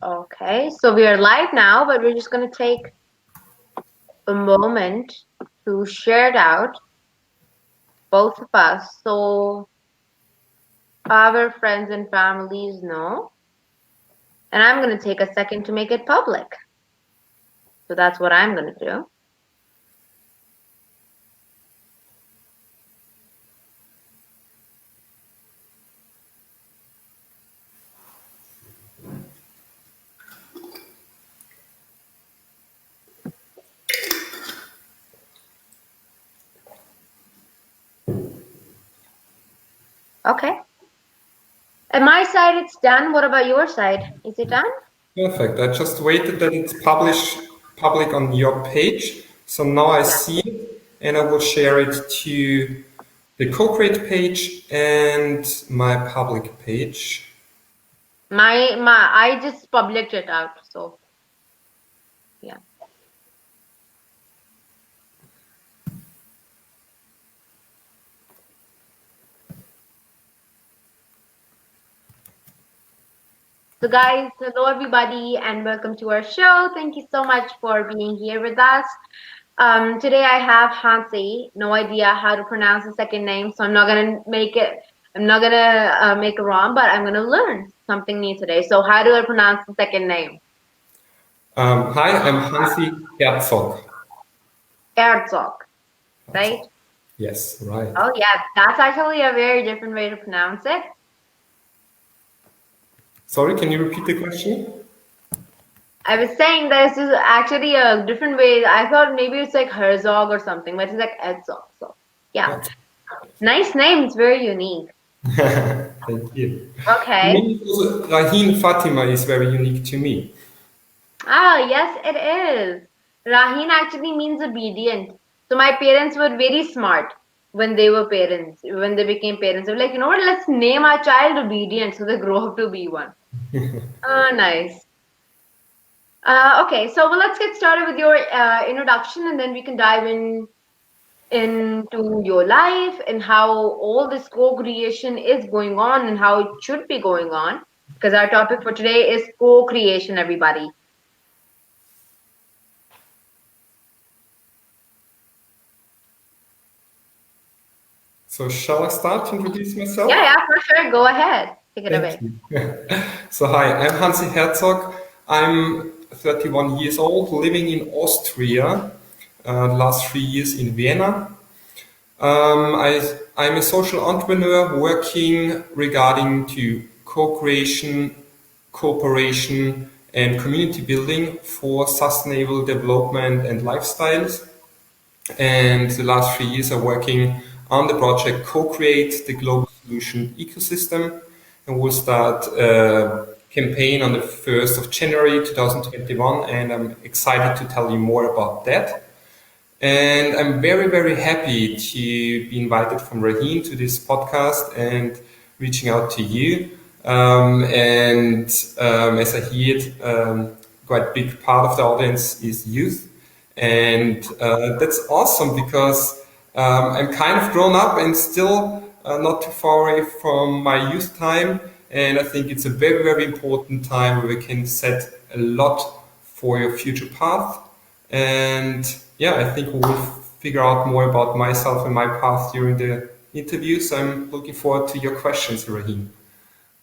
Okay, so we are live now, but we're just going to take a moment to share it out, both of us, so our friends and families know. And I'm going to take a second to make it public. So that's what I'm going to do. Okay. At my side, it's done. What about your side? Is it done? Perfect. I just waited that it's public on your page. So now I Yeah. see it and I will share it to the CoCreate page and my public page. I just published it out, so yeah. So guys, hello everybody and welcome to our show. Thank you so much for being here with us. Today I have Hansi. No idea how to pronounce the second name, so I'm not gonna make it. I'm not gonna make it wrong, but I'm gonna learn something new today. So how do I pronounce the second name? Hi, I'm Hansi Herzog. Herzog, right? Herzog. Yes, right. Oh yeah, that's actually a very different way to pronounce it. Sorry, can you repeat the question? I was saying that this is actually a different way. I thought maybe it's like Herzog or something, but it's like Herzog. So yeah, nice name. It's very unique. Thank you. Okay. Raheen Fatima is very unique to me. Ah, yes, it is. Raheen actually means obedient. So my parents were very smart when they were parents, when they became parents. They were like, you know what, let's name our child obedient so they grow up to be one. Oh, nice. Okay, so well, let's get started with your introduction and then we can dive into your life and how all this co-creation is going on and how it should be going on. Because our topic for today is co-creation, everybody. So shall I start to introduce myself? Yeah, for sure. Go ahead. Take it away. So hi, I'm Hansi Hezrog. I'm 31 years old, living in Austria, last 3 years in Vienna. I'm a social entrepreneur working regarding to co-creation, cooperation, and community building for sustainable development and lifestyles. And the last 3 years I'm working on the project CoCreate, the global solution ecosystem, and we'll start a campaign on the 1st of January 2021, and I'm excited to tell you more about that. And I'm very, very happy to be invited from Raheen to this podcast and reaching out to you. As I heard, quite big part of the audience is youth. And that's awesome because I'm kind of grown up and still not too far away from my youth time. And I think it's a very, very important time where we can set a lot for your future path. And yeah, I think we will figure out more about myself and my path during the interview. So I'm looking forward to your questions, Raheen.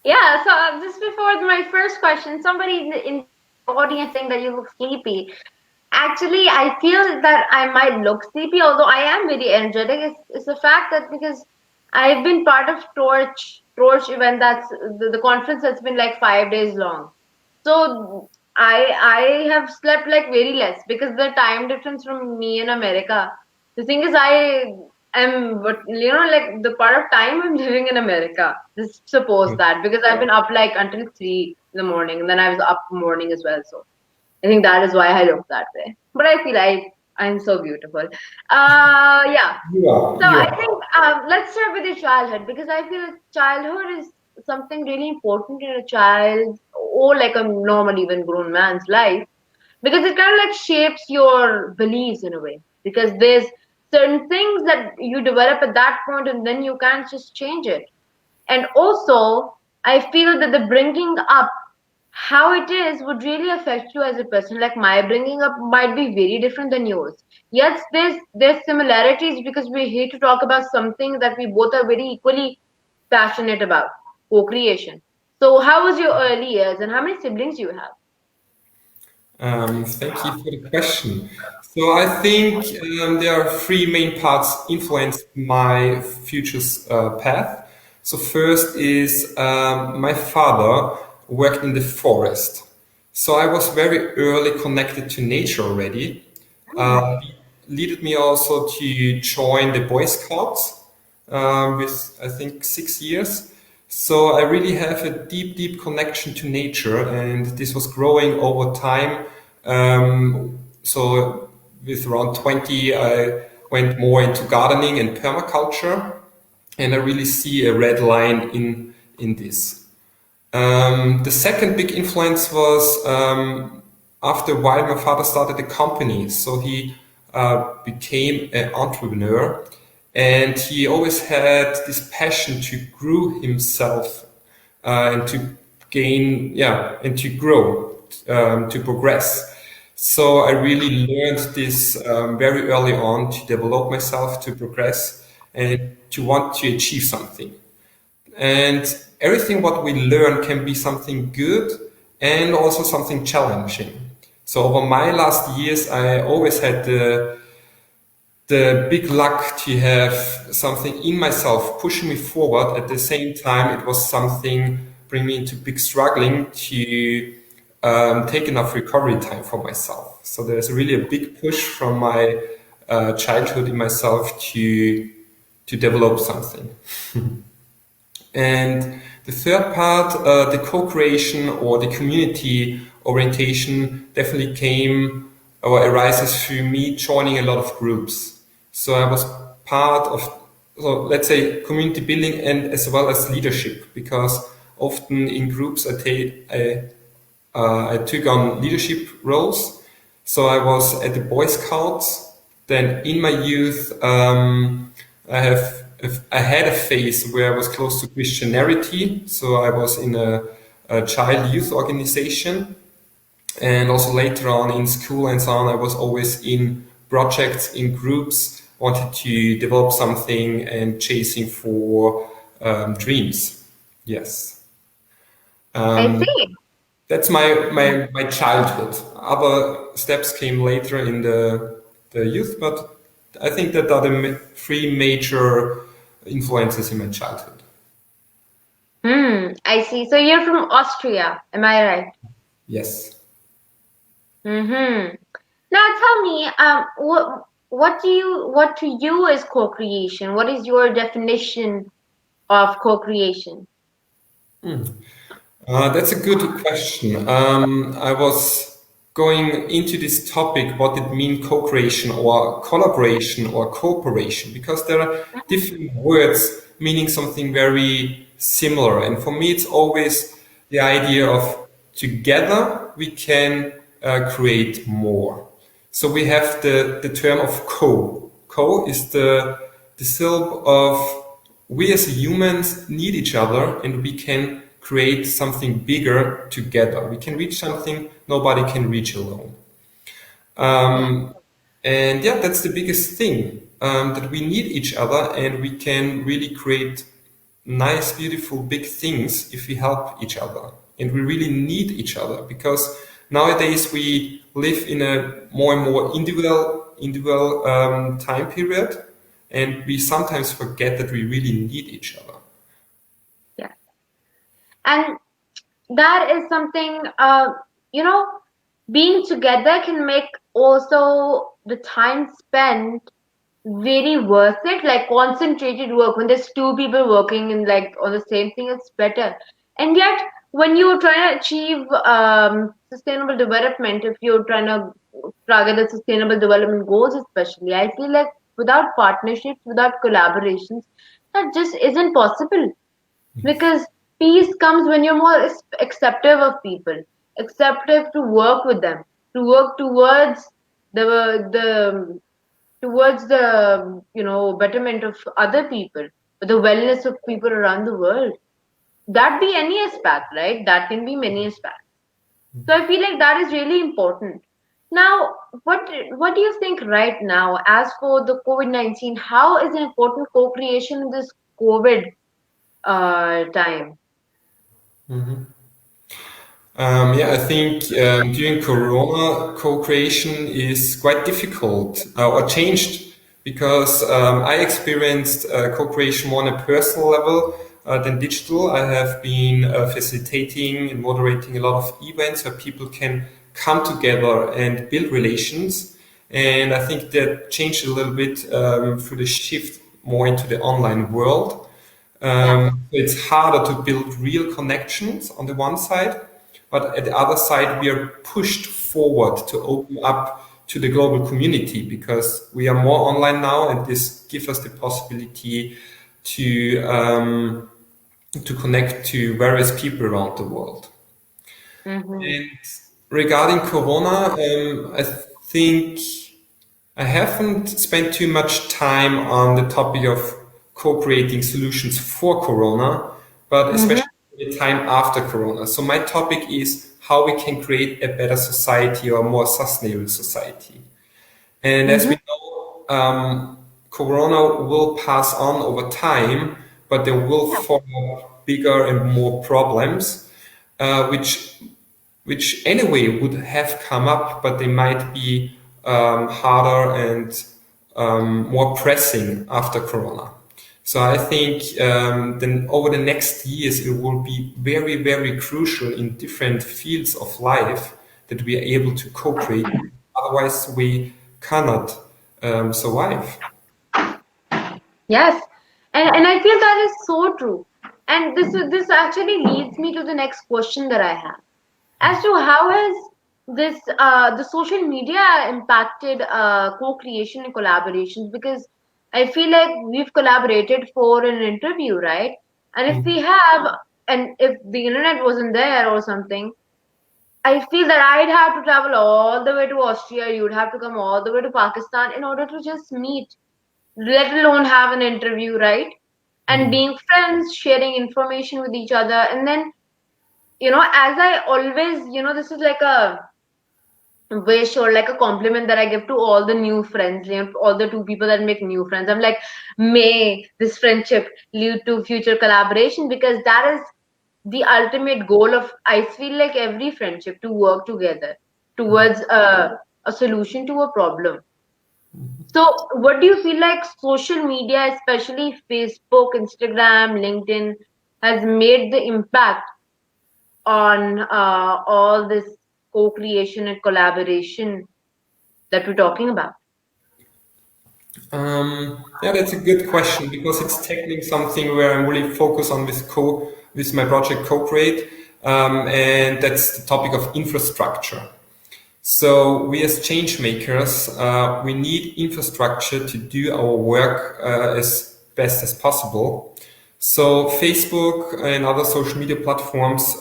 Yeah, so just before my first question, somebody in the audience saying that you look sleepy. Actually, I feel that I might look sleepy, although I am very energetic. It's the fact that because I've been part of Torch event, that's the conference that's been like 5 days long. So I have slept like very less because the time difference from me and America. The thing is, I am, but like the part of time I'm living in America. Just suppose that because I've been up like until 3 in the morning, and then I was up morning as well. So I think that is why I look that way. But I feel I'm so beautiful. Yeah. So I think let's start with your childhood because I feel childhood is something really important in a child or like a normal even grown man's life because it kind of like shapes your beliefs in a way because there's certain things that you develop at that point and then you can't just change it. And also I feel that the bringing up how it is would really affect you as a person. Like my bringing up might be very different than yours. Yes, there's similarities because we're here to talk about something that we both are very equally passionate about, co-creation. So how was your early years and how many siblings you have? Thank you for the question. So I think there are three main parts influenced my future's path. So first is my father worked in the forest. So I was very early connected to nature already. Hmm. Leaded me also to join the Boy Scouts with I think 6 years. So I really have a deep, deep connection to nature, and this was growing over time. So with around 20, I went more into gardening and permaculture, and I really see a red line in this. The second big influence was after a while, my father started a company. So he became an entrepreneur, and he always had this passion to grow himself and to gain, yeah, and to grow, to progress. So I really learned this very early on to develop myself, to progress, and to want to achieve something. And everything what we learn can be something good and also something challenging. So over my last years, I always had the big luck to have something in myself pushing me forward. At the same time, it was something bring me into big struggling to take enough recovery time for myself. So there's really a big push from my childhood in myself to develop something. And the third part, the co-creation or the community orientation definitely came or arises through me joining a lot of groups. So I was part of, so let's say, community building and as well as leadership, because often in groups I took on leadership roles. So I was at the Boy Scouts. Then in my youth, I had a phase where I was close to Christianity. So I was in a child youth organization, and also later on in school and so on, I was always in projects, in groups, wanted to develop something and chasing for dreams. Yes. I Um, see. that's my childhood. Other steps came later in the youth, but I think that are the three major influences in my childhood. I see. So you're from Austria, am I right? Yes. Mm-hmm. Now tell me, what to you is co-creation? What is your definition of co-creation? That's a good question. I was going into this topic, what it mean co-creation or collaboration or cooperation, because there are different words meaning something very similar. And for me, it's always the idea of together we can create more. So we have the term of co. Co is the syllable of we as humans need each other and we can create something bigger together. We can reach something nobody can reach alone. And yeah, that's the biggest thing that we need each other and we can really create nice, beautiful, big things if we help each other. And we really need each other because nowadays we live in a more and more individual time period, and we sometimes forget that we really need each other. Yeah. And that is something, you know, being together can make also the time spent very worth it. Like concentrated work when there's two people working in like on the same thing, it's better. And yet, when you're trying to achieve sustainable development, if you're trying to target the sustainable development goals, especially, I feel like without partnerships, without collaborations, that just isn't possible. Because peace comes when you're more acceptive of people, acceptive to work with them, to work the towards the betterment of other people, the wellness of people around the world. That be any aspect, right? That can be many aspects. So I feel like that is really important. Now, what do you think right now as for the COVID-19? How is important co-creation in this COVID time? Yeah, I think during Corona, co-creation is quite difficult or changed because I experienced co-creation more on a personal level than digital. I have been facilitating and moderating a lot of events where people can come together and build relations. And I think that changed a little bit through the shift more into the online world. Yeah. It's harder to build real connections on the one side, but at the other side, we are pushed forward to open up to the global community because we are more online now, and this gives us the possibility to to connect to various people around the world. Mm-hmm. And regarding Corona, I think I haven't spent too much time on the topic of co-creating solutions for Corona, but Mm-hmm. especially the time after Corona. So my topic is how we can create a better society or a more sustainable society. And as Mm-hmm. we know, Corona will pass on over time, but there will Yeah. follow bigger and more problems, which anyway would have come up, but they might be harder and more pressing after Corona. So I think then over the next years, it will be very, very crucial in different fields of life that we are able to co-create. Otherwise, we cannot survive. Yes. And I feel that is so true. And this actually leads me to the next question that I have. As to how has this the social media impacted co-creation and collaborations, because I feel like we've collaborated for an interview, right? And if we have, and if the internet wasn't there or something, I feel that I'd have to travel all the way to Austria, you'd have to come all the way to Pakistan in order to just meet, let alone have an interview, right? And being friends, sharing information with each other. And then, as I always, this is like a wish or like a compliment that I give to all the new friends, all the two people that make new friends. I'm like, may this friendship lead to future collaboration, because that is the ultimate goal of, I feel like, every friendship, to work together towards a solution to a problem. So, what do you feel like social media, especially Facebook, Instagram, LinkedIn, has made the impact on all this co-creation and collaboration that we're talking about? Yeah, that's a good question because it's tackling something where I'm really focused on with my project CoCreate, and that's the topic of infrastructure. So we as change makers, we need infrastructure to do our work as best as possible. So Facebook and other social media platforms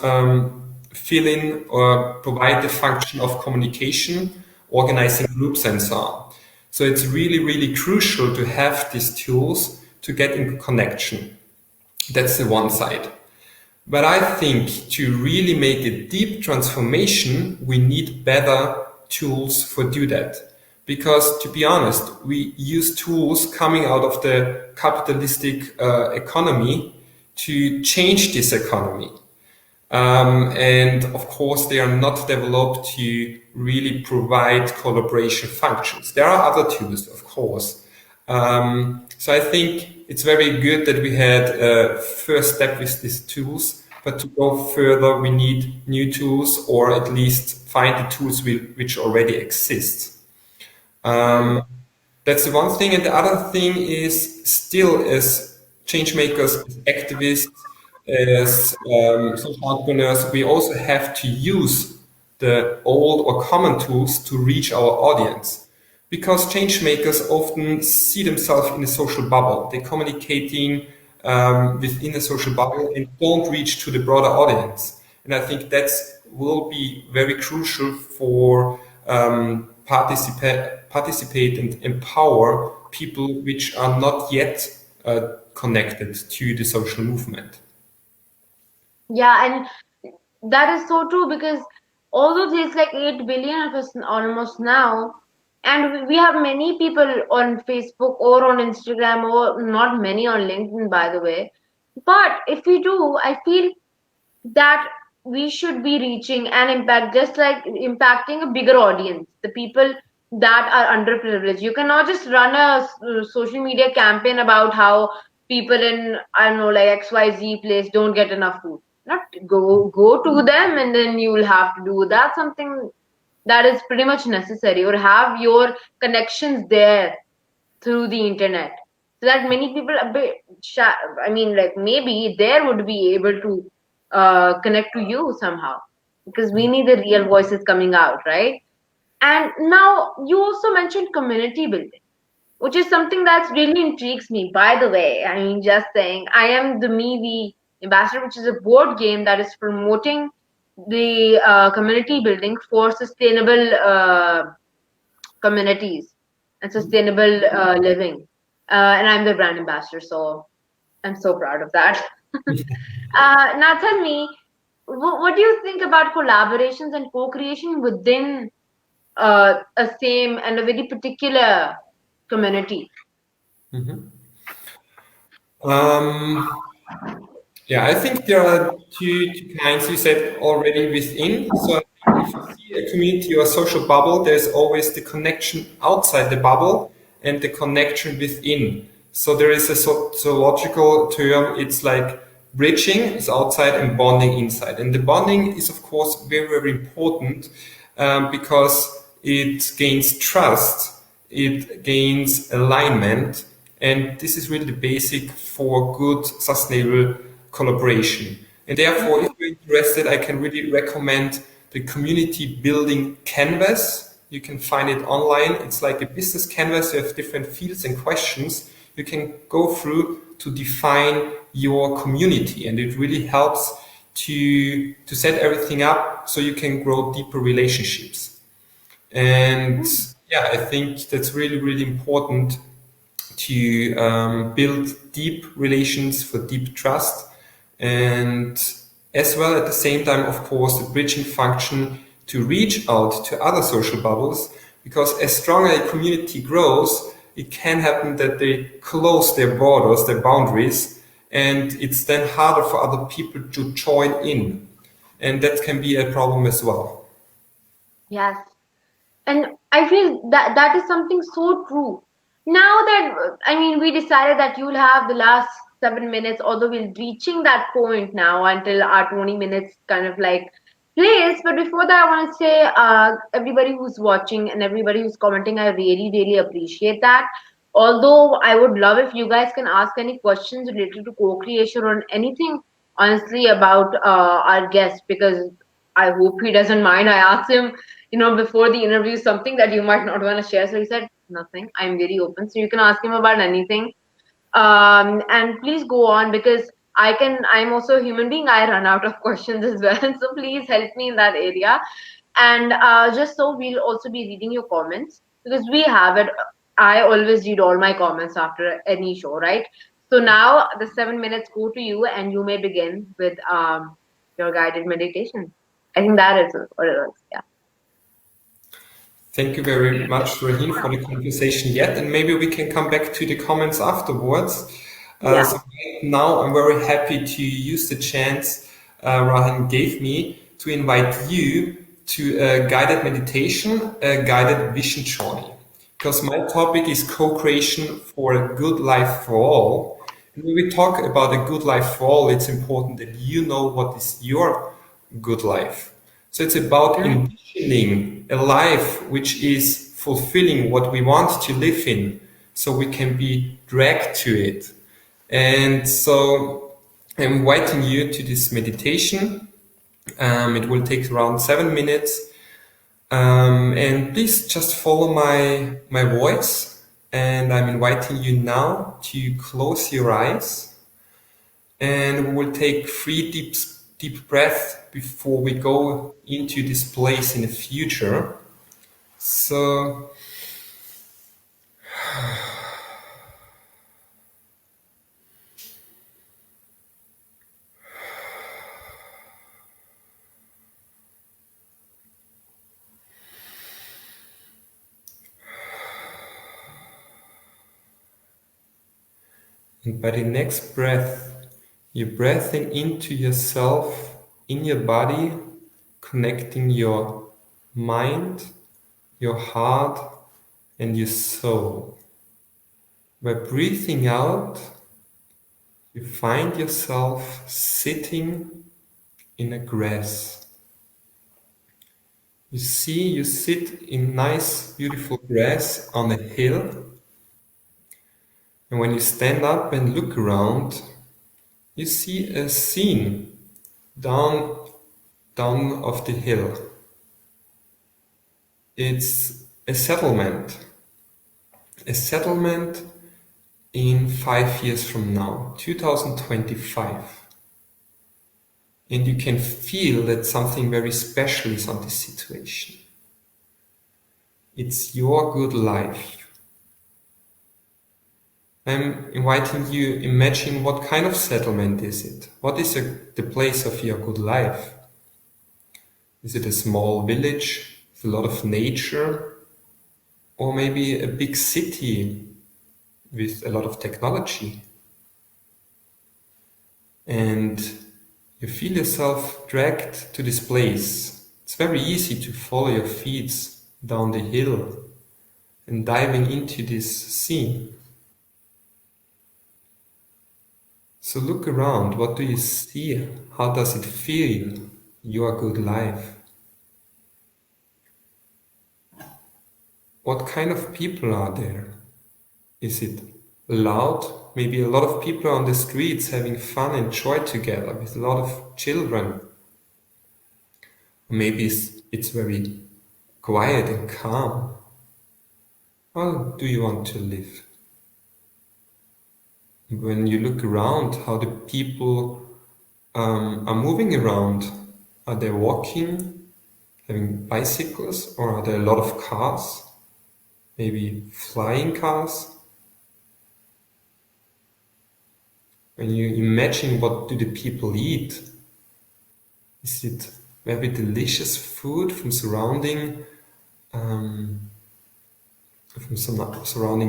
fill in or provide the function of communication, organizing groups and so on. So it's really, really crucial to have these tools to get in connection. That's the one side. But I think to really make a deep transformation, we need better tools for do that. Because to be honest, we use tools coming out of the capitalistic economy to change this economy. And of course, they are not developed to really provide collaboration functions. There are other tools, of course. So I think it's very good that we had a first step with these tools, but to go further, we need new tools or at least find the tools which already exist. Hmm. That's the one thing. And the other thing is still as change makers, as activists, as social entrepreneurs, we also have to use the old or common tools to reach our audience. Because change makers often see themselves in a social bubble. They're communicating within a social bubble and don't reach to the broader audience. And I think that's will be very crucial for participate and empower people which are not yet connected to the social movement. Yeah, and that is so true, because although there's like 8 billion of us almost now, and we have many people on Facebook or on Instagram, or not many on LinkedIn, by the way. But if we do, I feel that we should be reaching an impact, just like impacting a bigger audience, the people that are underprivileged. You cannot just run a social media campaign about how people in, I don't know, like XYZ place don't get enough food. Not go to them and then you will have to do that, something that is pretty much necessary, or have your connections there through the internet, so that many people a bit I mean, like, maybe there would be able to connect to you somehow, because we need the real voices coming out, right? And now you also mentioned community building, which is something that's really intrigues me, by the way. I mean, just saying, I am the Me the Ambassador, which is a board game that is promoting the community building for sustainable communities and sustainable living. And I'm the brand ambassador, so I'm so proud of that. Now tell me, what do you think about collaborations and co-creation within a same and a very particular community? Mhm. Um, Yeah, I think there are two kinds you said already within. So I think if you see a community or a social bubble, there's always the connection outside the bubble and the connection within. So there is a sociological term, it's like bridging is outside and bonding inside. And the bonding is, of course, very, very important because it gains trust, it gains alignment, and this is really the basic for good, sustainable collaboration. And therefore, if you're interested, I can really recommend the community building canvas. You can find it online. It's like a business canvas. You have different fields and questions you can go through to define your community. And it really helps to set everything up so you can grow deeper relationships. And yeah, I think that's really, really important to build deep relations for deep trust, and as well at the same time, of course, the bridging function to reach out to other social bubbles, because as stronger a community grows, it can happen that they close their borders, their boundaries, and it's then harder for other people to join in, and that can be a problem as well. Yes. And I feel that that is something so true. Now that, I mean, we decided that you'll have the last 7 minutes, although we're reaching that point now until our 20 minutes kind of like place. But before that, I want to say, everybody who's watching and everybody who's commenting, I really, really appreciate that. Although I would love if you guys can ask any questions related to co-creation or anything, honestly, about our guest, because I hope he doesn't mind. I asked him, before the interview, something that you might not want to share. So he said, nothing. I'm very open. So you can ask him about anything. And please go on, because I'm also a human being. I run out of questions as well. So please help me in that area. And just so we'll also be reading your comments, because we have it. I always read all my comments after any show, right? So now the 7 minutes go to you, and you may begin with your guided meditation. I think that is what it is. Yeah. Thank you very much, Raheen, for the conversation yet, and maybe we can come back to the comments afterwards. Yeah. So right now, I'm very happy to use the chance Raheen gave me to invite you to a guided meditation, a guided vision journey, because my topic is co-creation for a good life for all. And when we talk about a good life for all, it's important that you know what is your good life. So it's about envisioning a life which is fulfilling what we want to live in, so we can be dragged to it. And so I'm inviting you to this meditation. It will take around 7 minutes. And please just follow my voice. And I'm inviting you now to close your eyes. And we will take three deep breaths before we go into this place in the future. So And by the next breath, you're breathing into yourself, in your body, connecting your mind, your heart, and your soul. By breathing out, you find yourself sitting in a grass. You sit in nice, beautiful grass on a hill, and when you stand up and look around, you see a scene down of the hill. It's a settlement in 5 years from now, 2025. And you can feel that something very special is on this situation. It's your good life. I'm inviting you, imagine what kind of settlement is it? What is the place of your good life? Is it a small village with a lot of nature? Or maybe a big city with a lot of technology? And you feel yourself dragged to this place. It's very easy to follow your feet down the hill and diving into this scene. So look around, what do you see? How does it feel, your good life? What kind of people are there? Is it loud? Maybe a lot of people on the streets having fun and joy together with a lot of children. Maybe it's very quiet and calm. How do you want to live? When you look around, how the people are moving around, are they walking, having bicycles, or are there a lot of cars? Maybe flying cars? When you imagine what do the people eat, is it very delicious food from surrounding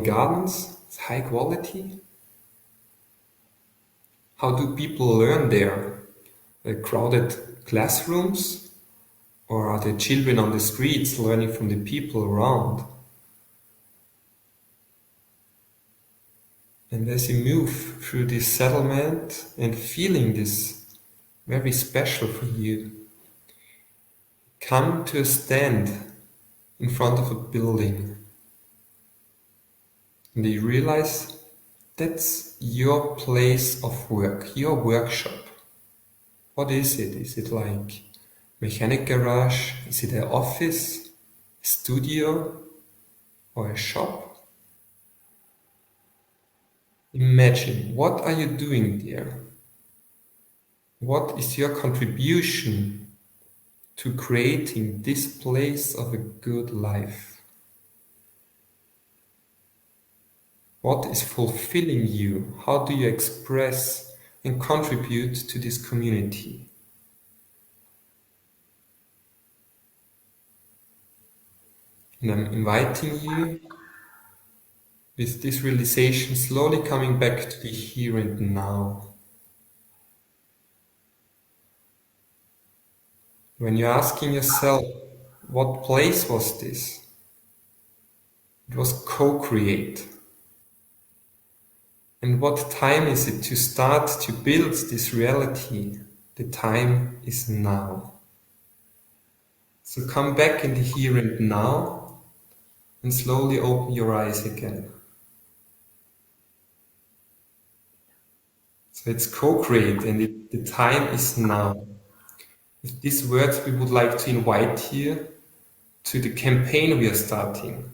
gardens? It's high quality. How do people learn there? Crowded classrooms, or are there children on the streets learning from the people around? And as you move through this settlement and feeling this very special for you, come to a stand in front of a building. And you realize that's your place of work, your workshop. What is it? Is it like mechanic garage? Is it an office, a studio, or a shop? Imagine, what are you doing there? What is your contribution to creating this place of a good life? What is fulfilling you? How do you express and contribute to this community? And I'm inviting you, with this realization, slowly coming back to the here and now. When you're asking yourself, what place was this? It was CoCreate. And what time is it to start to build this reality? The time is now. So come back in the here and now and slowly open your eyes again. So it's CoCreate, and the time is now. With these words, we would like to invite you to the campaign we are starting.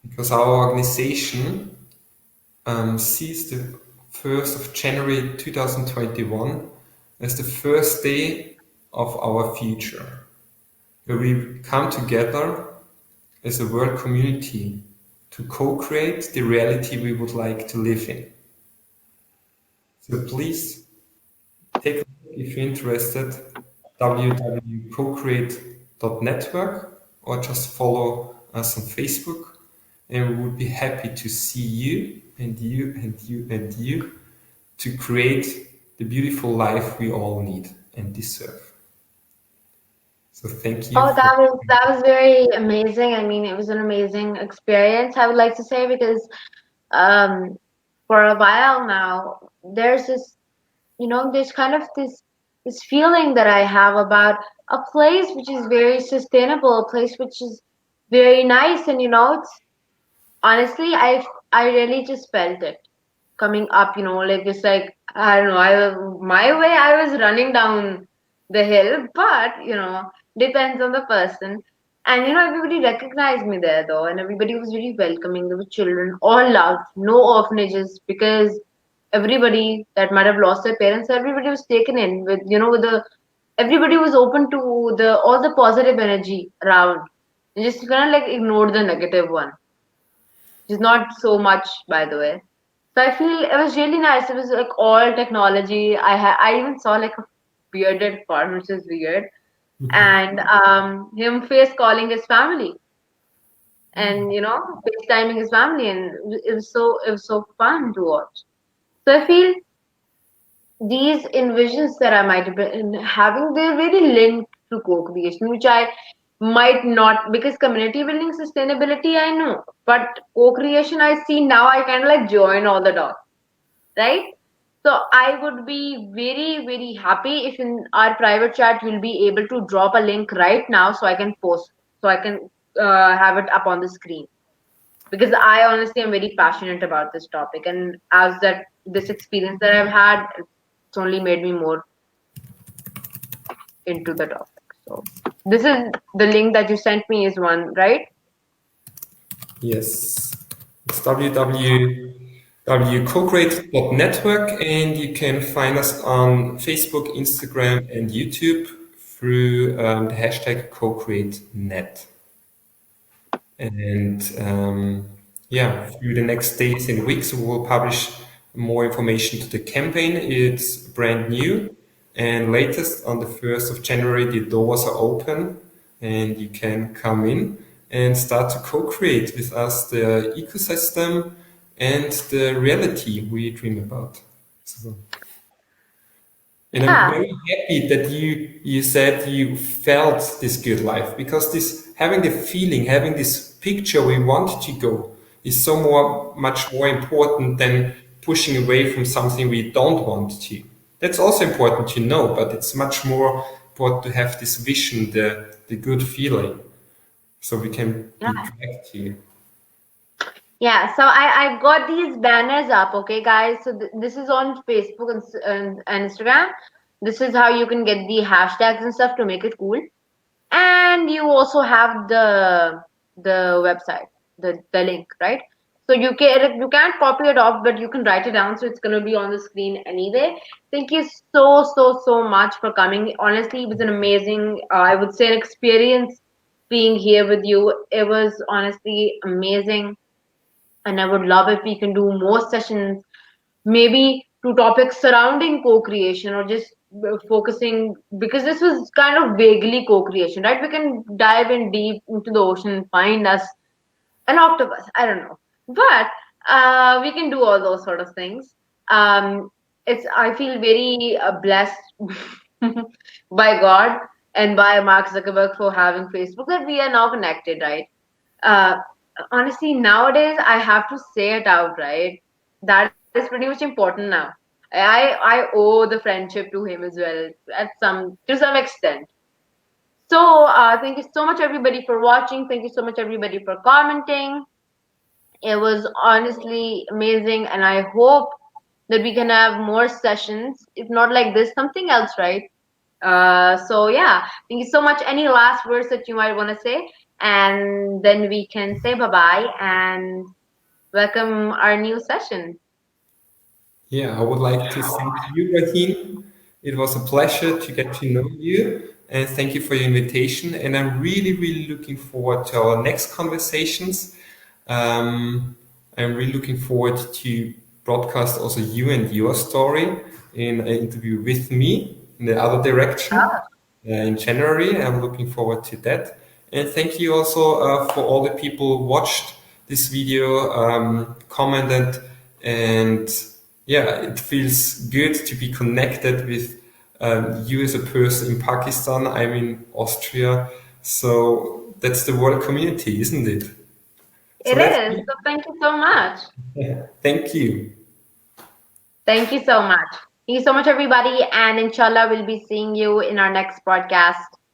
Because our organization sees the 1st of January 2021 as the first day of our future, where we come together as a world community to co-create the reality we would like to live in. So please take a look if you're interested, www.cocreate.network, or just follow us on Facebook, and we would be happy to see you and you and you and you to create the beautiful life we all need and deserve. So thank you Oh, for. that was very amazing. I mean, it was an amazing experience, I would like to say, because um, for a while now, there's this, there's kind of this feeling that I have about a place which is very sustainable, a place which is very nice, and it's honestly, I really just felt it coming up, like it's like I don't know, my way I was running down the hill, but depends on the person. And everybody recognized me there though, and everybody was really welcoming. There were children, all loved, no orphanages, because everybody that might have lost their parents, everybody was taken in with with the everybody was open to the all the positive energy around. And just kind of like ignored the negative one, which is not so much, by the way. So I feel it was really nice. It was like all technology. I even saw like a bearded farm, which is weird, and him face calling his family, and FaceTiming his family, and it was so fun to watch. So I feel these envisions that I might have been having, they're really linked to co-creation, which I might not, because community building sustainability I know, but co-creation I see now, I kind of like join all the dots, right? So I would be very, very happy if in our private chat you'll be able to drop a link right now so I can post, so I can have it up on the screen. Because I honestly am very passionate about this topic, and as that this experience that I've had, it's only made me more into the topic. So this is the link that you sent me is one, right? Yes, it's www.cocreate.network, and you can find us on Facebook, Instagram, and YouTube through the hashtag CoCreateNet. And yeah, through the next days and weeks, we will publish more information to the campaign. It's brand new, and latest on the 1st of January, the doors are open, and you can come in and start to co-create with us the ecosystem and the reality we dream about. So, and I'm Yeah, very happy that you said you felt this good life, because this having the feeling, having this picture we want to go is so much more important than pushing away from something we don't want to. That's also important to know, but it's much more important to have this vision, the good feeling, so we can be yeah. dragged to. Yeah, so I got these banners up, okay, guys. So this is on Facebook and Instagram. This is how you can get the hashtags and stuff to make it cool. And you also have the website, the link, right? So you can't copy it off, but you can write it down, so it's gonna be on the screen anyway. Thank you so much for coming. Honestly, it was an amazing, I would say, an experience being here with you. It was honestly amazing, and I would love if we can do more sessions, maybe to topics surrounding co-creation, or just focusing, because this was kind of vaguely co-creation, right? We can dive in deep into the ocean and find us an octopus. I don't know, but we can do all those sort of things. It's I feel very blessed by God and by Mark Zuckerberg for having Facebook, that we are now connected, right? uh, Honestly, nowadays I have to say it out, right? That is pretty much important now. I owe the friendship to him as well, at some to some extent. So thank you so much everybody for watching. Thank you so much everybody for commenting. It was honestly amazing, and I hope that we can have more sessions. If not like this, something else, right? So yeah, thank you so much. Any last words that you might want to say, and then we can say bye bye and welcome our new session. Yeah, I would like to thank you, Raheen. It was a pleasure to get to know you, and thank you for your invitation. And I'm really, really looking forward to our next conversations. I'm really looking forward to broadcast also you and your story in an interview with me in the other direction in January. I'm looking forward to that. And thank you also for all the people who watched this video, commented, And yeah, it feels good to be connected with you as a person in Pakistan. I'm in Austria. So that's the world community, isn't it? So It let's is. So thank you so much. thank you. Thank you so much. Thank you so much, everybody. And inshallah, we'll be seeing you in our next broadcast.